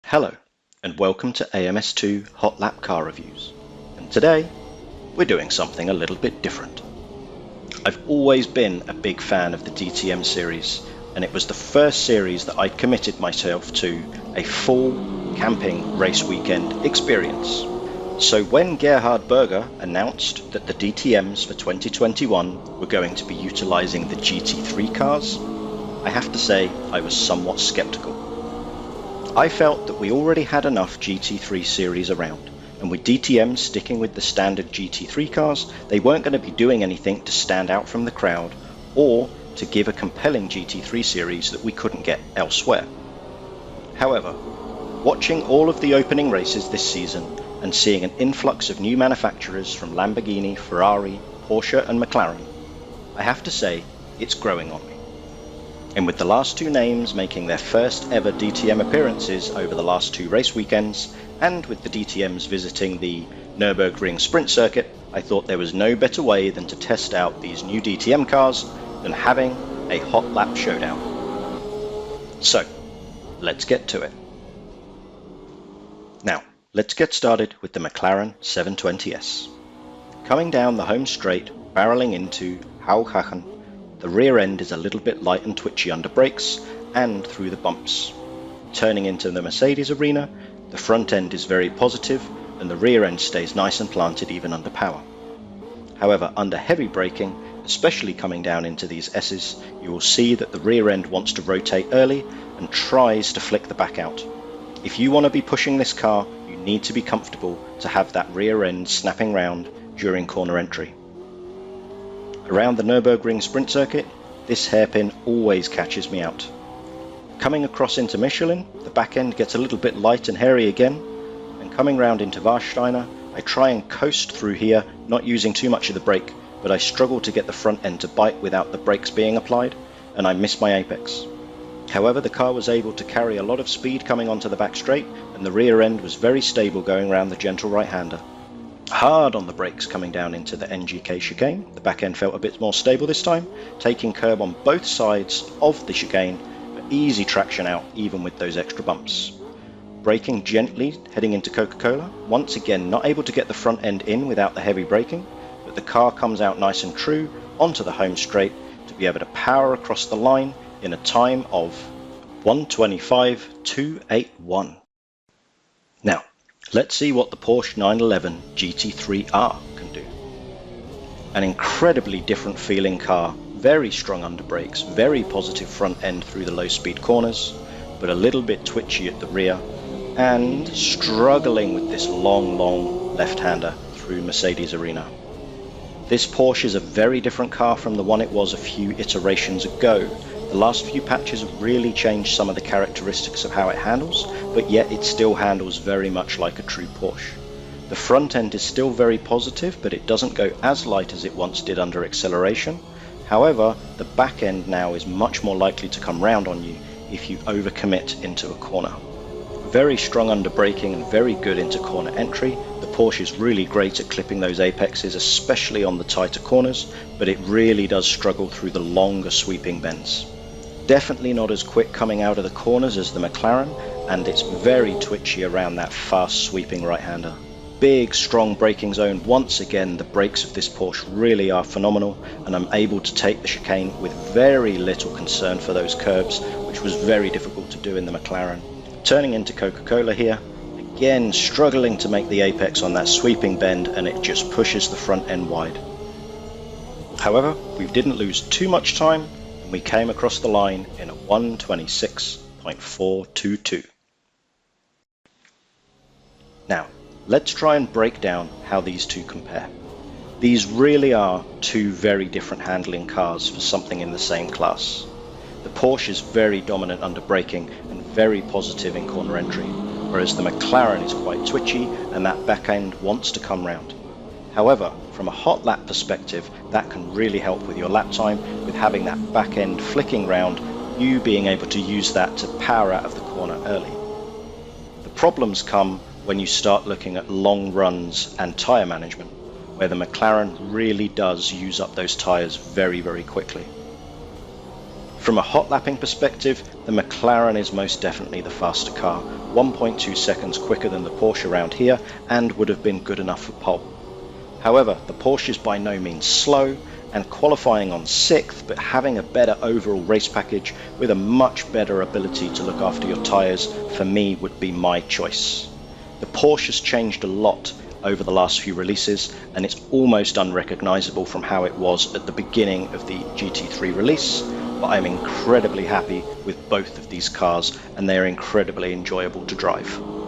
Hello, and welcome to AMS2 Hot Lap Car Reviews. And today, we're doing something a little bit different. I've always been a big fan of the DTM series, and it was the first series that I'd committed myself to a full camping race weekend experience. So when Gerhard Berger announced that the DTMs for 2021 were going to be utilising the GT3 cars, I have to say I was somewhat sceptical. I felt that we already had enough GT3 series around, and with DTM sticking with the standard GT3 cars, they weren't going to be doing anything to stand out from the crowd or to give a compelling GT3 series that we couldn't get elsewhere. However, watching all of the opening races this season and seeing an influx of new manufacturers from Lamborghini, Ferrari, Porsche and McLaren, I have to say it's growing on me. And with the last two names making their first ever DTM appearances over the last two race weekends, and with the DTMs visiting the Nürburgring sprint circuit, I thought there was no better way than to test out these new DTM cars than having a hot lap showdown. So, let's get to it. Now, let's get started with the McLaren 720S. Coming down the home straight, barreling into Hauhachen, the rear end is a little bit light and twitchy under brakes and through the bumps. Turning into the Mercedes arena, the front end is very positive and the rear end stays nice and planted even under power. However, under heavy braking, especially coming down into these S's, you will see that the rear end wants to rotate early and tries to flick the back out. If you want to be pushing this car, you need to be comfortable to have that rear end snapping round during corner entry. Around the Nürburgring sprint circuit, this hairpin always catches me out. Coming across into Michelin, the back end gets a little bit light and hairy again, and coming round into Warsteiner, I try and coast through here, not using too much of the brake, but I struggle to get the front end to bite without the brakes being applied, and I miss my apex. However, the car was able to carry a lot of speed coming onto the back straight, and the rear end was very stable going round the gentle right-hander. Hard on the brakes coming down into the NGK chicane, the back end felt a bit more stable this time, taking curb on both sides of the chicane, but easy traction out even with those extra bumps. Braking gently heading into Coca-Cola, once again not able to get the front end in without the heavy braking, but the car comes out nice and true onto the home straight to be able to power across the line in a time of 1:25.281. Now, let's see what the Porsche 911 GT3 R can do. An incredibly different feeling car, very strong under brakes, very positive front end through the low speed corners, but a little bit twitchy at the rear, and struggling with this long left-hander through Mercedes arena. This Porsche is a very different car from the one it was a few iterations ago. The last few patches have really changed some of the characteristics of how it handles, but yet it still handles very much like a true Porsche. The front end is still very positive, but it doesn't go as light as it once did under acceleration. However, the back end now is much more likely to come round on you if you overcommit into a corner. Very strong under braking and very good into corner entry. The Porsche is really great at clipping those apexes, especially on the tighter corners, but it really does struggle through the longer sweeping bends. Definitely not as quick coming out of the corners as the McLaren, and it's very twitchy around that fast sweeping right-hander. Big strong braking zone. Once again, the brakes of this Porsche really are phenomenal, and I'm able to take the chicane with very little concern for those curbs, which was very difficult to do in the McLaren. Turning into Coca-Cola here, again struggling to make the apex on that sweeping bend, and it just pushes the front end wide. However, we didn't lose too much time, and we came across the line in a 1:26.422. Now, let's try and break down how these two compare. These really are two very different handling cars for something in the same class. The Porsche is very dominant under braking and very positive in corner entry, whereas the McLaren is quite twitchy and that back end wants to come round. However, from a hot lap perspective, that can really help with your lap time, with having that back end flicking round, you being able to use that to power out of the corner early. The problems come when you start looking at long runs and tyre management, where the McLaren really does use up those tyres very quickly. From a hot lapping perspective, the McLaren is most definitely the faster car, 1.2 seconds quicker than the Porsche around here, and would have been good enough for pole. However, the Porsche is by no means slow, and qualifying on 6th, but having a better overall race package with a much better ability to look after your tyres, for me would be my choice. The Porsche has changed a lot over the last few releases, and it's almost unrecognisable from how it was at the beginning of the GT3 release, but I'm incredibly happy with both of these cars and they're incredibly enjoyable to drive.